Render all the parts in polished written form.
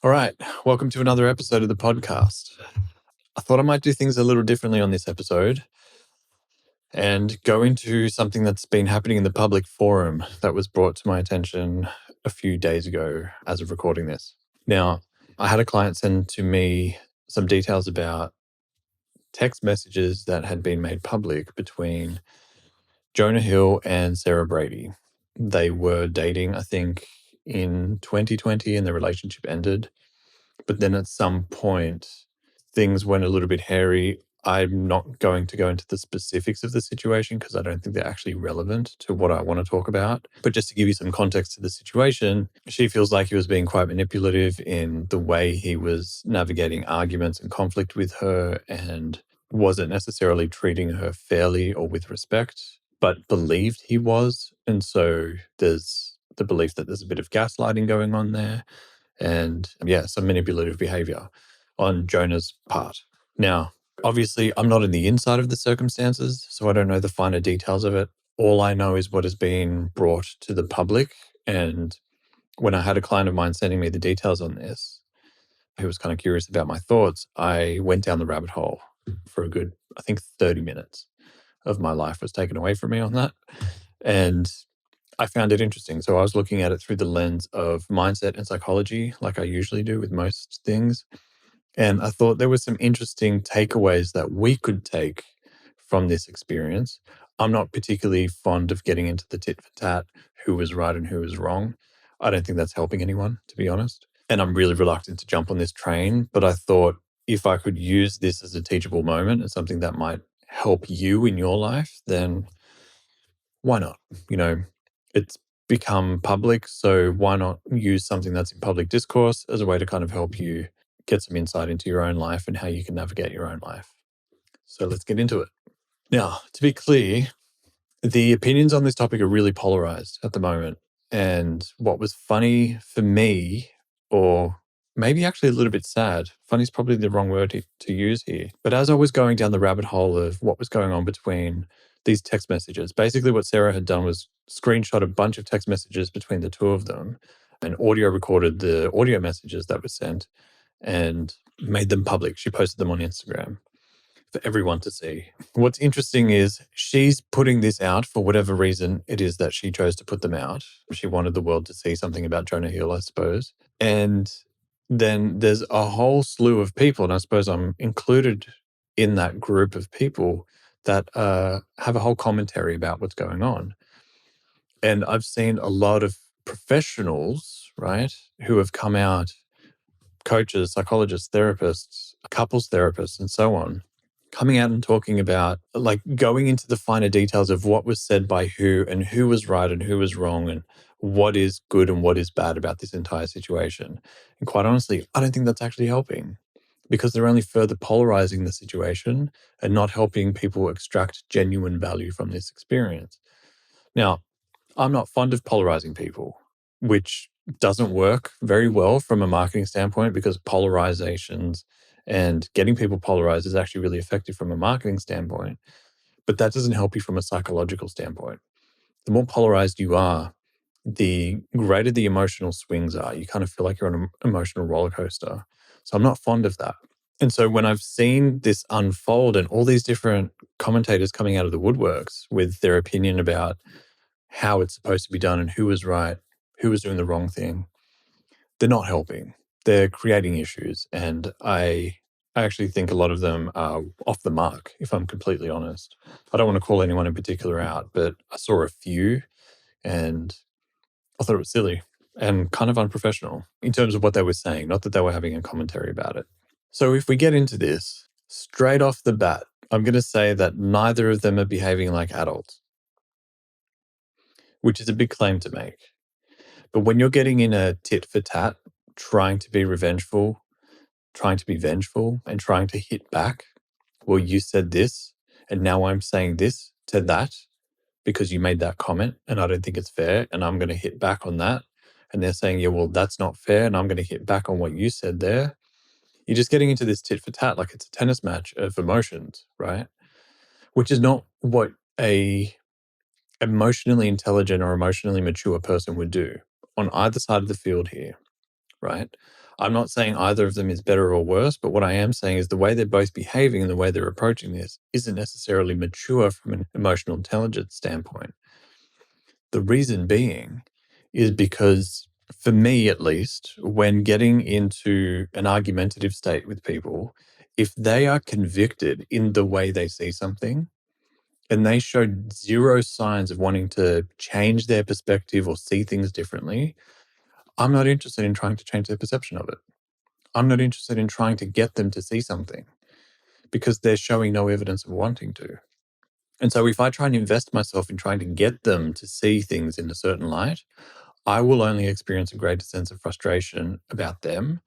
All right, welcome to another episode of the podcast. I thought I might do things a little differently on this episode and go into something that's been happening in the public forum that was brought to my attention a few days ago as of recording this. Now, I had a client send to me some details about text messages that had been made public between Jonah Hill and Sarah Brady. They were dating, I think, in 2020 and their relationship ended. But then at some point, things went a little bit hairy. I'm not going to go into the specifics of the situation because I don't think they're actually relevant to what I want to talk about. But just to give you some context to the situation, she feels like he was being quite manipulative in the way he was navigating arguments and conflict with her and wasn't necessarily treating her fairly or with respect, but believed he was. And so there's the belief that there's a bit of gaslighting going on there. And some manipulative behavior on Jonah's part. Now, obviously, I'm not in the inside of the circumstances, so I don't know the finer details of it. All I know is what has been brought to the public. And when I had a client of mine sending me the details on this, who was kind of curious about my thoughts, I went down the rabbit hole for a good, I think 30 minutes of my life was taken away from me on that. And I found it interesting. So I was looking at it through the lens of mindset and psychology, like I usually do with most things. And I thought there were some interesting takeaways that we could take from this experience. I'm not particularly fond of getting into the tit for tat, who was right and who was wrong. I don't think that's helping anyone, to be honest. And I'm really reluctant to jump on this train. But I thought if I could use this as a teachable moment and something that might help you in your life, then why not? It's become public, so why not use something that's in public discourse as a way to kind of help you get some insight into your own life and how you can navigate your own life. So let's get into it. Now, to be clear, the opinions on this topic are really polarized at the moment. And what was funny for me, or maybe actually a little bit sad, funny is probably the wrong word to use here, but as I was going down the rabbit hole of what was going on between these text messages, basically what Sarah had done was screenshot a bunch of text messages between the two of them and audio recorded the audio messages that were sent and made them public. She posted them on Instagram for everyone to see. What's interesting is she's putting this out for whatever reason it is that she chose to put them out. She wanted the world to see something about Jonah Hill, I suppose. And then there's a whole slew of people, and I suppose I'm included in that group of people that have a whole commentary about what's going on. And I've seen a lot of professionals, right, who have come out, coaches, psychologists, therapists, couples therapists, and so on, coming out and talking about, like, going into the finer details of what was said by who and who was right and who was wrong and what is good and what is bad about this entire situation. And quite honestly, I don't think that's actually helping because they're only further polarizing the situation and not helping people extract genuine value from this experience. Now, I'm not fond of polarizing people, which doesn't work very well from a marketing standpoint because polarizations and getting people polarized is actually really effective from a marketing standpoint. But that doesn't help you from a psychological standpoint. The more polarized you are, the greater the emotional swings are. You kind of feel like you're on an emotional roller coaster. So I'm not fond of that. And so when I've seen this unfold and all these different commentators coming out of the woodworks with their opinion about how it's supposed to be done and who was right, who was doing the wrong thing, they're not helping. They're creating issues. And I actually think a lot of them are off the mark, if I'm completely honest. I don't want to call anyone in particular out, but I saw a few and I thought it was silly and kind of unprofessional in terms of what they were saying, not that they were having a commentary about it. So if we get into this, straight off the bat, I'm going to say that neither of them are behaving like adults, which is a big claim to make. But when you're getting in a tit for tat, trying to be revengeful, trying to be vengeful, and trying to hit back, well, you said this, and now I'm saying this to that because you made that comment, and I don't think it's fair, and I'm going to hit back on that. And they're saying, yeah, well, that's not fair, and I'm going to hit back on what you said there. You're just getting into this tit for tat like it's a tennis match of emotions, right? Which is not what a emotionally intelligent or emotionally mature person would do on either side of the field here, right? I'm not saying either of them is better or worse, but what I am saying is the way they're both behaving and the way they're approaching this isn't necessarily mature from an emotional intelligence standpoint. The reason being is because, for me at least, when getting into an argumentative state with people, if they are convicted in the way they see something and they show zero signs of wanting to change their perspective or see things differently, I'm not interested in trying to change their perception of it. I'm not interested in trying to get them to see something because they're showing no evidence of wanting to. And so if I try and invest myself in trying to get them to see things in a certain light, I will only experience a greater sense of frustration about them.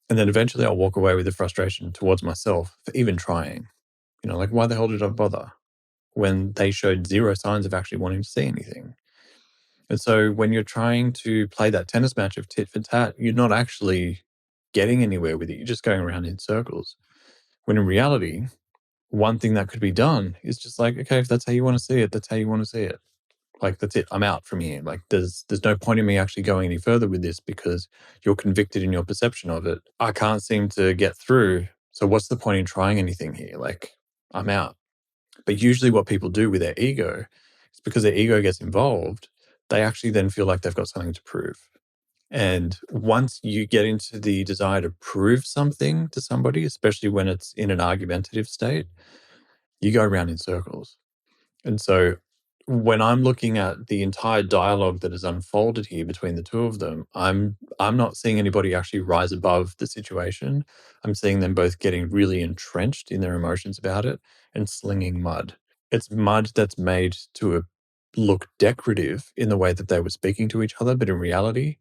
And then eventually I'll walk away with the frustration towards myself for even trying. Like, why the hell did I bother when they showed zero signs of actually wanting to see anything? And so when you're trying to play that tennis match of tit for tat, you're not actually getting anywhere with it. You're just going around in circles. When in reality, one thing that could be done is just like, okay, if that's how you want to see it, that's how you want to see it. Like, that's it. I'm out from here. Like, there's no point in me actually going any further with this because you're convicted in your perception of it. I can't seem to get through. So what's the point in trying anything here? Like, I'm out. But usually what people do with their ego is because their ego gets involved, they actually then feel like they've got something to prove. And once you get into the desire to prove something to somebody, especially when it's in an argumentative state, you go around in circles. And so when I'm looking at the entire dialogue that has unfolded here between the two of them, I'm not seeing anybody actually rise above the situation. I'm seeing them both getting really entrenched in their emotions about it and slinging mud. It's mud that's made to look decorative in the way that they were speaking to each other, but in reality,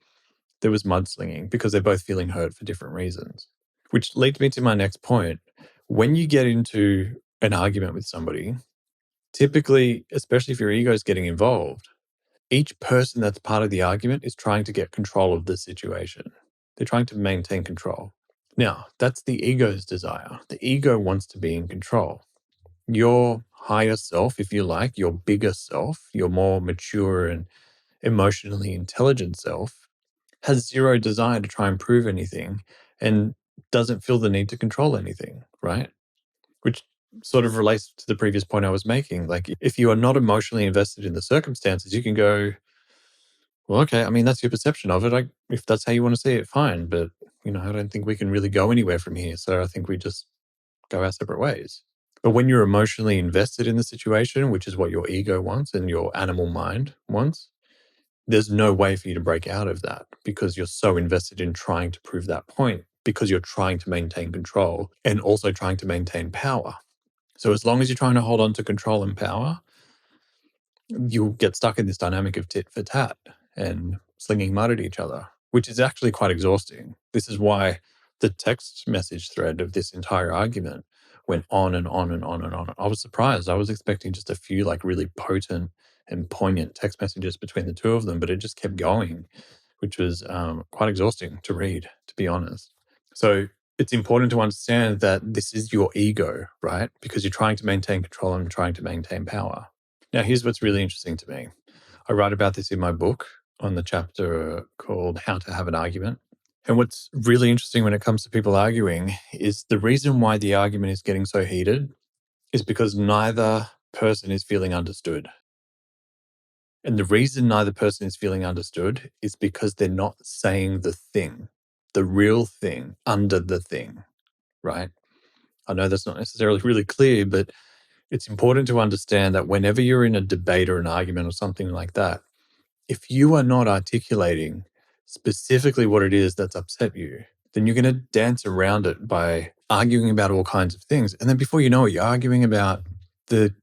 there was mudslinging because they're both feeling hurt for different reasons. Which leads me to my next point. When you get into an argument with somebody, typically, especially if your ego is getting involved, each person that's part of the argument is trying to get control of the situation. They're trying to maintain control. Now, that's the ego's desire. The ego wants to be in control. Your higher self, if you like, your bigger self, your more mature and emotionally intelligent self, has zero desire to try and prove anything and doesn't feel the need to control anything, right? Which sort of relates to the previous point I was making. Like, if you are not emotionally invested in the circumstances, you can go, well, okay, I mean, that's your perception of it. If that's how you want to see it, fine. But, I don't think we can really go anywhere from here. So I think we just go our separate ways. But when you're emotionally invested in the situation, which is what your ego wants and your animal mind wants, there's no way for you to break out of that because you're so invested in trying to prove that point because you're trying to maintain control and also trying to maintain power. So as long as you're trying to hold on to control and power, you'll get stuck in this dynamic of tit for tat and slinging mud at each other, which is actually quite exhausting. This is why the text message thread of this entire argument went on and on and on and on. I was surprised. I was expecting just a few like really potent and poignant text messages between the two of them, but it just kept going, which was quite exhausting to read, to be honest. So it's important to understand that this is your ego, right? Because you're trying to maintain control and trying to maintain power. Now, here's what's really interesting to me. I write about this in my book on the chapter called How to Have an Argument. And what's really interesting when it comes to people arguing is the reason why the argument is getting so heated is because neither person is feeling understood. And the reason neither person is feeling understood is because they're not saying the real thing under the thing, right? I know that's not necessarily really clear, but it's important to understand that whenever you're in a debate or an argument or something like that, if you are not articulating specifically what it is that's upset you, then you're going to dance around it by arguing about all kinds of things. And then before you know it, you're arguing about the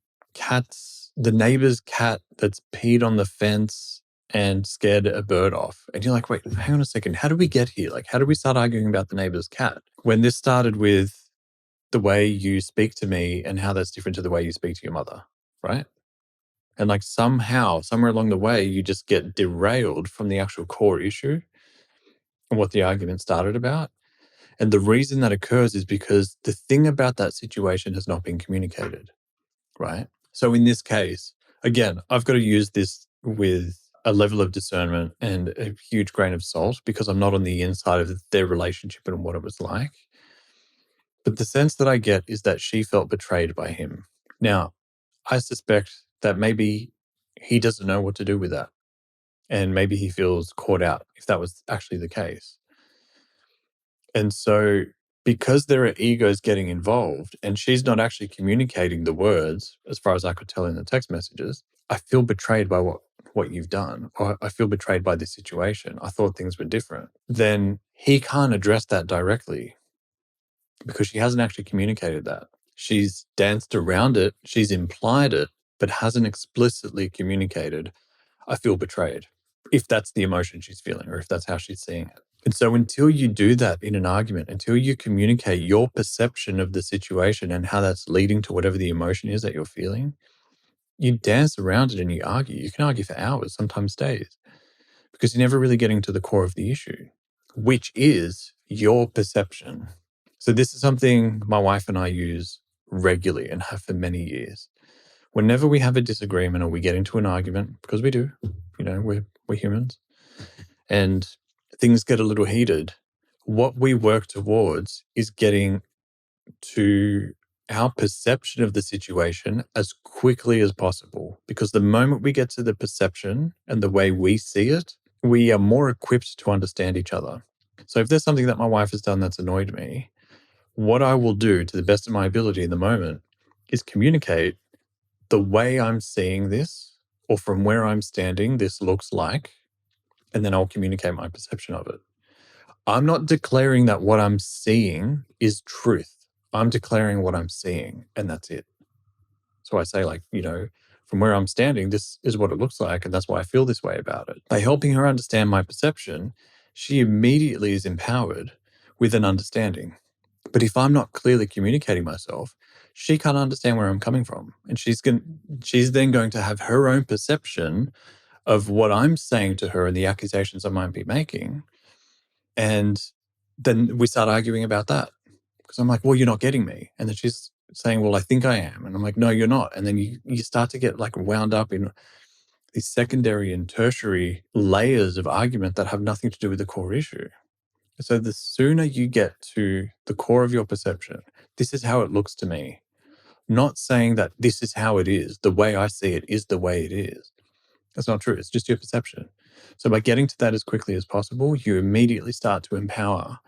neighbor's cat that's peed on the fence and scared a bird off. And you're like, wait, hang on a second. How did we get here? Like, how did we start arguing about the neighbor's cat? When this started with the way you speak to me and how that's different to the way you speak to your mother, right? And like somehow, somewhere along the way, you just get derailed from the actual core issue and what the argument started about. And the reason that occurs is because the thing about that situation has not been communicated, right? So in this case, again, I've got to use this with a level of discernment and a huge grain of salt because I'm not on the inside of their relationship and what it was like. But the sense that I get is that she felt betrayed by him. Now, I suspect that maybe he doesn't know what to do with that. And maybe he feels caught out if that was actually the case. And so, because there are egos getting involved and she's not actually communicating the words, as far as I could tell in the text messages, I feel betrayed by what you've done, or I feel betrayed by this situation. I thought things were different. Then he can't address that directly because she hasn't actually communicated that. She's danced around it, she's implied it, but hasn't explicitly communicated, I feel betrayed, if that's the emotion she's feeling or if that's how she's seeing it. And so until you do that in an argument, until you communicate your perception of the situation and how that's leading to whatever the emotion is that you're feeling, you dance around it and you argue. You can argue for hours, sometimes days, because you're never really getting to the core of the issue, which is your perception. So this is something my wife and I use regularly and have for many years. Whenever we have a disagreement or we get into an argument, because we do, we're humans, and things get a little heated, what we work towards is getting to our perception of the situation as quickly as possible. Because the moment we get to the perception and the way we see it, we are more equipped to understand each other. So if there's something that my wife has done that's annoyed me, what I will do to the best of my ability in the moment is communicate the way I'm seeing this, or from where I'm standing, this looks like, and then I'll communicate my perception of it. I'm not declaring that what I'm seeing is truth. I'm declaring what I'm seeing, and that's it. So I say, from where I'm standing, this is what it looks like, and that's why I feel this way about it. By helping her understand my perception, she immediately is empowered with an understanding. But if I'm not clearly communicating myself, she can't understand where I'm coming from. And she's then going to have her own perception of what I'm saying to her and the accusations I might be making. And then we start arguing about that. Because I'm like, well, you're not getting me. And then she's saying, well, I think I am. And I'm like, no, you're not. And then you start to get wound up in these secondary and tertiary layers of argument that have nothing to do with the core issue. So the sooner you get to the core of your perception, this is how it looks to me, not saying that this is how it is, the way I see it is the way it is. That's not true. It's just your perception. So by getting to that as quickly as possible, you immediately start to empower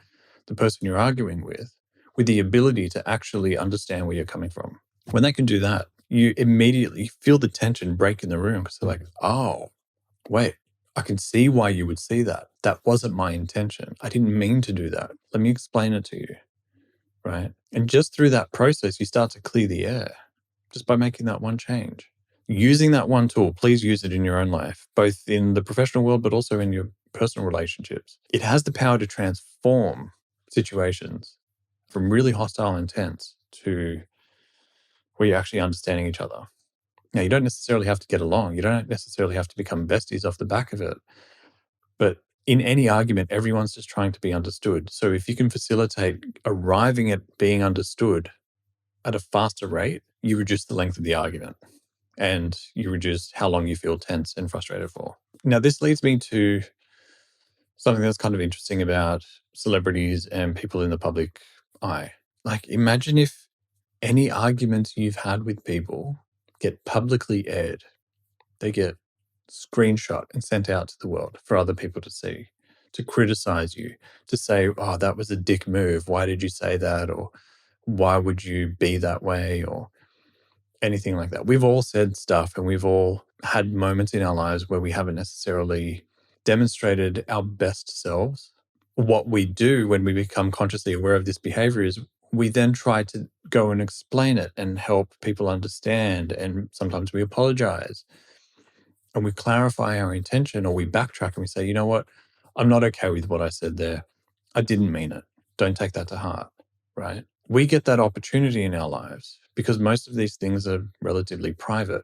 the person you're arguing with the ability to actually understand where you're coming from. When they can do that, you immediately feel the tension break in the room because they're like, oh, wait, I can see why you would see that. That wasn't my intention. I didn't mean to do that. Let me explain it to you, right? And just through that process, you start to clear the air just by making that one change. Using that one tool, please use it in your own life, both in the professional world, but also in your personal relationships. It has the power to transform situations from really hostile and tense to where you're actually understanding each other. Now, you don't necessarily have to get along. You don't necessarily have to become besties off the back of it. But in any argument, everyone's just trying to be understood. So if you can facilitate arriving at being understood at a faster rate, you reduce the length of the argument and you reduce how long you feel tense and frustrated for. Now, this leads me to something that's kind of interesting about celebrities and people in the public eye. Imagine if any arguments you've had with people get publicly aired. They get screenshot and sent out to the world for other people to see, to criticize you, to say, oh, that was a dick move. Why did you say that? Or why would you be that way? Or anything like that. We've all said stuff and we've all had moments in our lives where we haven't necessarily demonstrated our best selves. What we do when we become consciously aware of this behavior is we then try to go and explain it and help people understand. And sometimes we apologize and we clarify our intention, or we backtrack and we say, you know what? I'm not okay with what I said there. I didn't mean it. Don't take that to heart, right? We get that opportunity in our lives because most of these things are relatively private.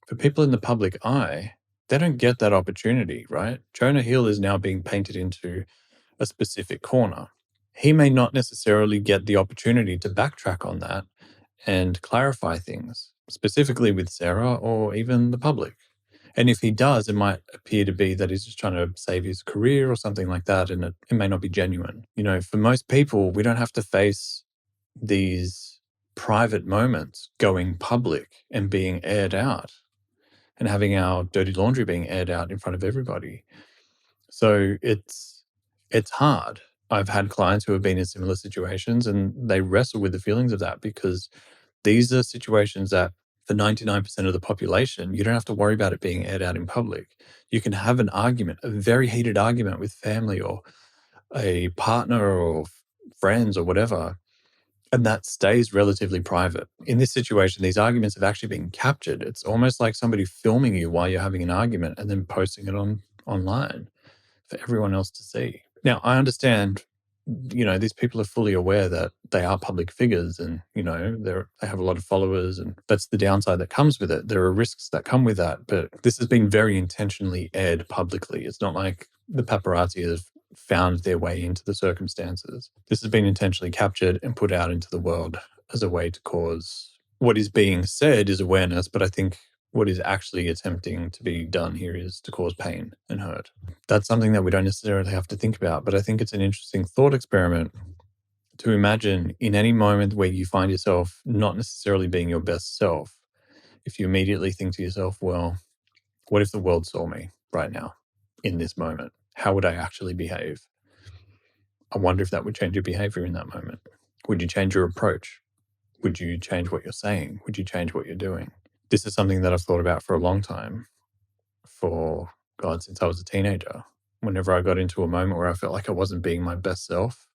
For people in the public eye, they don't get that opportunity, right? Jonah Hill is now being painted into a specific corner. He may not necessarily get the opportunity to backtrack on that and clarify things, specifically with Sarah or even the public. And if he does, it might appear to be that he's just trying to save his career or something like that, and it may not be genuine. For most people, we don't have to face these private moments going public and being aired out and having our dirty laundry being aired out in front of everybody. So it's hard. I've had clients who have been in similar situations and they wrestle with the feelings of that, because these are situations that for 99% of the population, you don't have to worry about it being aired out in public. You can have an argument, a very heated argument with family or a partner or friends or whatever, and that stays relatively private. In this situation, these arguments have actually been captured. It's almost like somebody filming you while you're having an argument and then posting it online for everyone else to see. Now, I understand, these people are fully aware that they are public figures and, they have a lot of followers, and that's the downside that comes with it. There are risks that come with that, but this has been very intentionally aired publicly. It's not like the paparazzi have found their way into the circumstances. This has been intentionally captured and put out into the world as a way to cause, what is being said is awareness, but I think what is actually attempting to be done here is to cause pain and hurt. That's something that we don't necessarily have to think about, but I think it's an interesting thought experiment to imagine in any moment where you find yourself not necessarily being your best self, if you immediately think to yourself, well, what if the world saw me right now in this moment? How would I actually behave? I wonder if that would change your behavior in that moment. Would you change your approach? Would you change what you're saying? Would you change what you're doing? This is something that I've thought about for a long time, since I was a teenager. Whenever I got into a moment where I felt like I wasn't being my best self,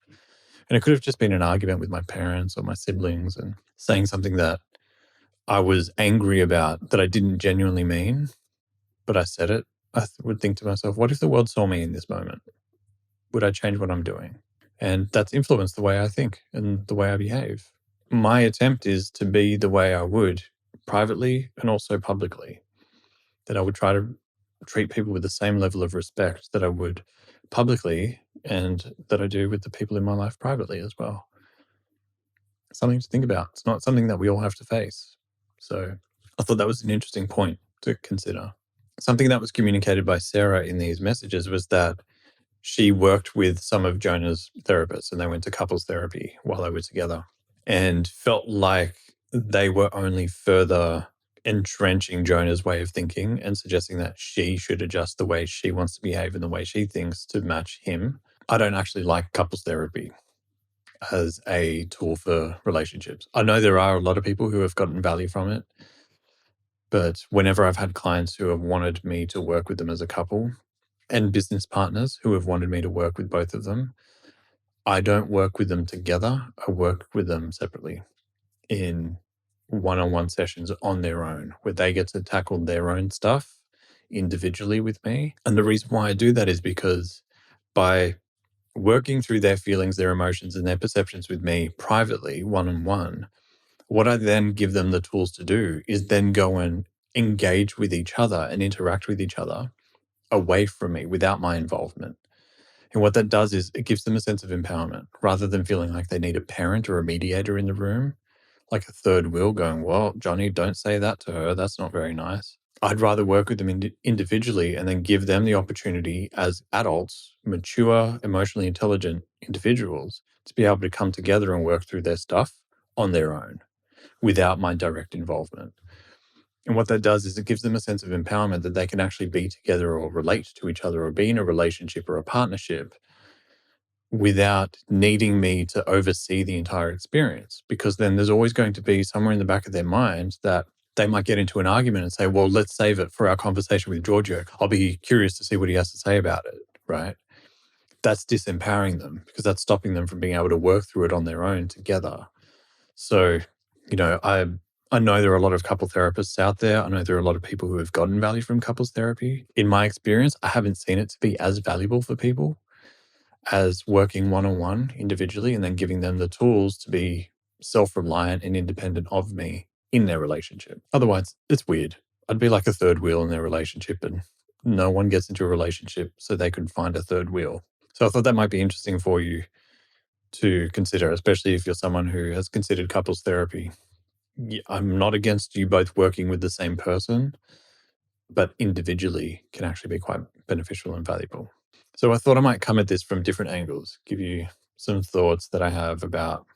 and it could have just been an argument with my parents or my siblings and saying something that I was angry about that I didn't genuinely mean, but I said it, I would think to myself, what if the world saw me in this moment? Would I change what I'm doing? And that's influenced the way I think and the way I behave. My attempt is to be the way I would privately and also publicly, that I would try to treat people with the same level of respect that I would publicly and that I do with the people in my life privately as well. Something to think about. It's not something that we all have to face. So I thought that was an interesting point to consider. Something that was communicated by Sarah in these messages was that she worked with some of Jonah's therapists and they went to couples therapy while they were together, and felt like they were only further entrenching Jonah's way of thinking and suggesting that she should adjust the way she wants to behave and the way she thinks to match him. I don't actually like couples therapy as a tool for relationships. I know there are a lot of people who have gotten value from it, but whenever I've had clients who have wanted me to work with them as a couple and business partners who have wanted me to work with both of them, I don't work with them together. I work with them separately in one-on-one sessions on their own, where they get to tackle their own stuff individually with me. And the reason why I do that is because by working through their feelings, their emotions, and their perceptions with me privately, one-on-one, what I then give them the tools to do is then go and engage with each other and interact with each other away from me without my involvement. And what that does is it gives them a sense of empowerment rather than feeling like they need a parent or a mediator in the room, like a third wheel going, well, Johnny, don't say that to her. That's not very nice. I'd rather work with them individually and then give them the opportunity as adults, mature, emotionally intelligent individuals, to be able to come together and work through their stuff on their own without my direct involvement. And what that does is it gives them a sense of empowerment that they can actually be together or relate to each other or be in a relationship or a partnership without needing me to oversee the entire experience. Because then there's always going to be somewhere in the back of their mind that they might get into an argument and say, well, let's save it for our conversation with Giorgio. I'll be curious to see what he has to say about it, right? That's disempowering them because that's stopping them from being able to work through it on their own together. So, I know there are a lot of couple therapists out there. I know there are a lot of people who have gotten value from couples therapy. In my experience, I haven't seen it to be as valuable for people as working one-on-one individually and then giving them the tools to be self-reliant and independent of me in their relationship. Otherwise, it's weird. I'd be like a third wheel in their relationship and no one gets into a relationship so they could find a third wheel. So I thought that might be interesting for you to consider, especially if you're someone who has considered couples therapy. I'm not against you both working with the same person, but individually can actually be quite beneficial and valuable. So I thought I might come at this from different angles, give you some thoughts that I have about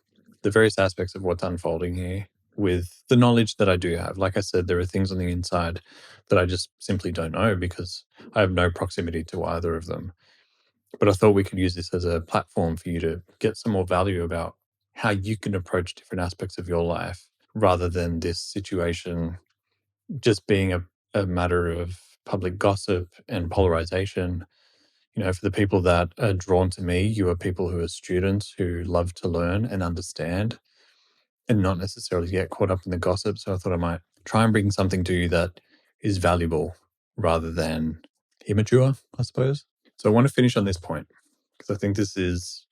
the various aspects of what's unfolding here with the knowledge that I do have. Like I said, there are things on the inside that I just simply don't know because I have no proximity to either of them. But I thought we could use this as a platform for you to get some more value about how you can approach different aspects of your life rather than this situation just being a matter of public gossip and polarization. For the people that are drawn to me, you are people who are students who love to learn and understand and not necessarily get caught up in the gossip. So I thought I might try and bring something to you that is valuable rather than immature, I suppose. So I want to finish on this point because I think this is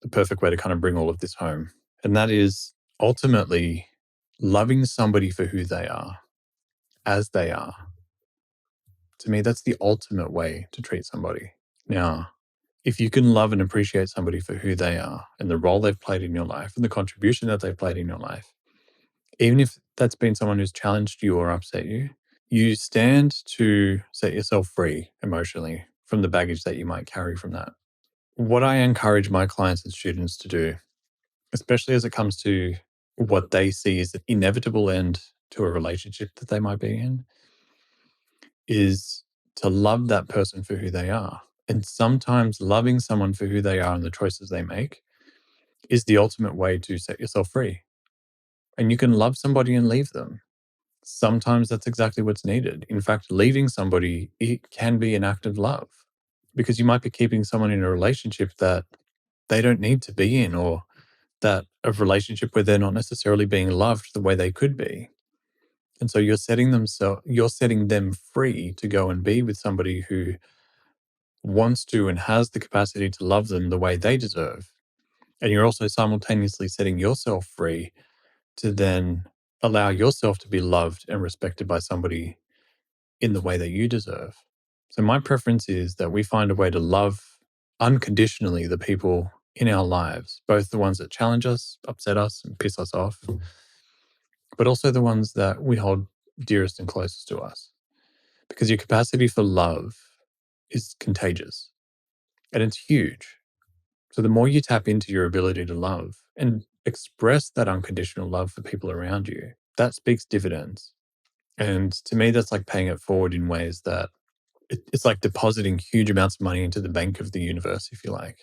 the perfect way to kind of bring all of this home. And that is ultimately loving somebody for who they are, as they are. To me, that's the ultimate way to treat somebody. Now, if you can love and appreciate somebody for who they are and the role they've played in your life and the contribution that they've played in your life, even if that's been someone who's challenged you or upset you, you stand to set yourself free emotionally from the baggage that you might carry from that. What I encourage my clients and students to do, especially as it comes to what they see as the inevitable end to a relationship that they might be in, is to love that person for who they are. And sometimes loving someone for who they are and the choices they make is the ultimate way to set yourself free. And you can love somebody and leave them. Sometimes that's exactly what's needed. In fact, leaving somebody, it can be an act of love because you might be keeping someone in a relationship that they don't need to be in, or that a relationship where they're not necessarily being loved the way they could be. And so you're setting them free to go and be with somebody who wants to and has the capacity to love them the way they deserve. And you're also simultaneously setting yourself free to then allow yourself to be loved and respected by somebody in the way that you deserve. So my preference is that we find a way to love unconditionally the people in our lives, both the ones that challenge us, upset us, and piss us off, but also the ones that we hold dearest and closest to us. Because your capacity for love is contagious and it's huge. So the more you tap into your ability to love and express that unconditional love for people around you, that speaks dividends. And to me, that's like paying it forward in ways that it's like depositing huge amounts of money into the bank of the universe, if you like.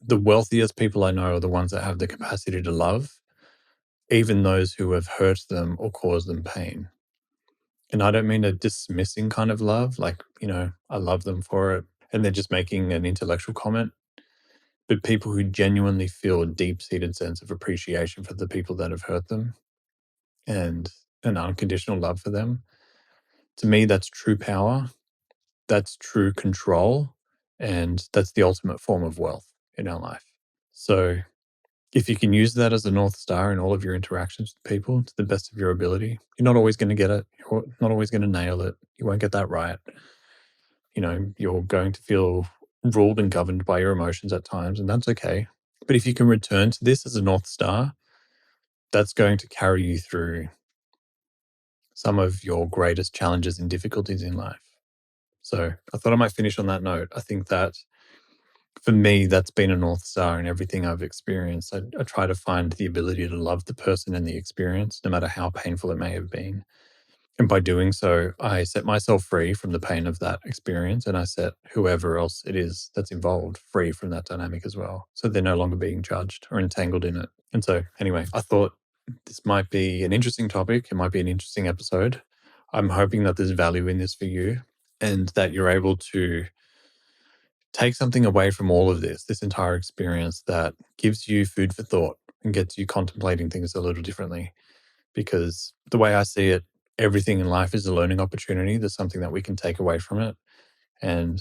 The wealthiest people I know are the ones that have the capacity to love, even those who have hurt them or caused them pain. And I don't mean a dismissing kind of love, like, I love them for it, and they're just making an intellectual comment. But people who genuinely feel a deep-seated sense of appreciation for the people that have hurt them and an unconditional love for them. To me, that's true power, that's true control, and that's the ultimate form of wealth in our life. So if you can use that as a North Star in all of your interactions with people to the best of your ability, you're not always going to get it. You're not always going to nail it. You won't get that right. You're going to feel ruled and governed by your emotions at times, and that's okay. But if you can return to this as a North Star, that's going to carry you through some of your greatest challenges and difficulties in life. So I thought I might finish on that note. I think that for me, that's been a North Star in everything I've experienced. I try to find the ability to love the person and the experience, no matter how painful it may have been. And by doing so, I set myself free from the pain of that experience, and I set whoever else it is that's involved free from that dynamic as well. So they're no longer being judged or entangled in it. And so, anyway, I thought this might be an interesting topic. It might be an interesting episode. I'm hoping that there's value in this for you and that you're able to take something away from all of this entire experience that gives you food for thought and gets you contemplating things a little differently. Because the way I see it, everything in life is a learning opportunity. There's something that we can take away from it. And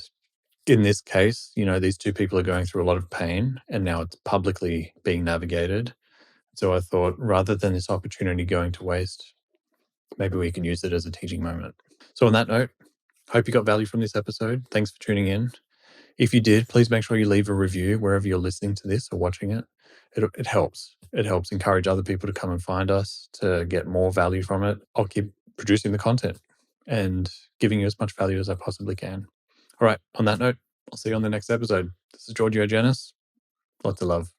in this case, these two people are going through a lot of pain and now it's publicly being navigated. So I thought rather than this opportunity going to waste, maybe we can use it as a teaching moment. So on that note, hope you got value from this episode. Thanks for tuning in. If you did, please make sure you leave a review wherever you're listening to this or watching it. It helps. It helps encourage other people to come and find us, to get more value from it. I'll keep producing the content. and giving you as much value as I possibly can. All right. On that note, I'll see you on the next episode. This is Giorgio Janis. Lots of love.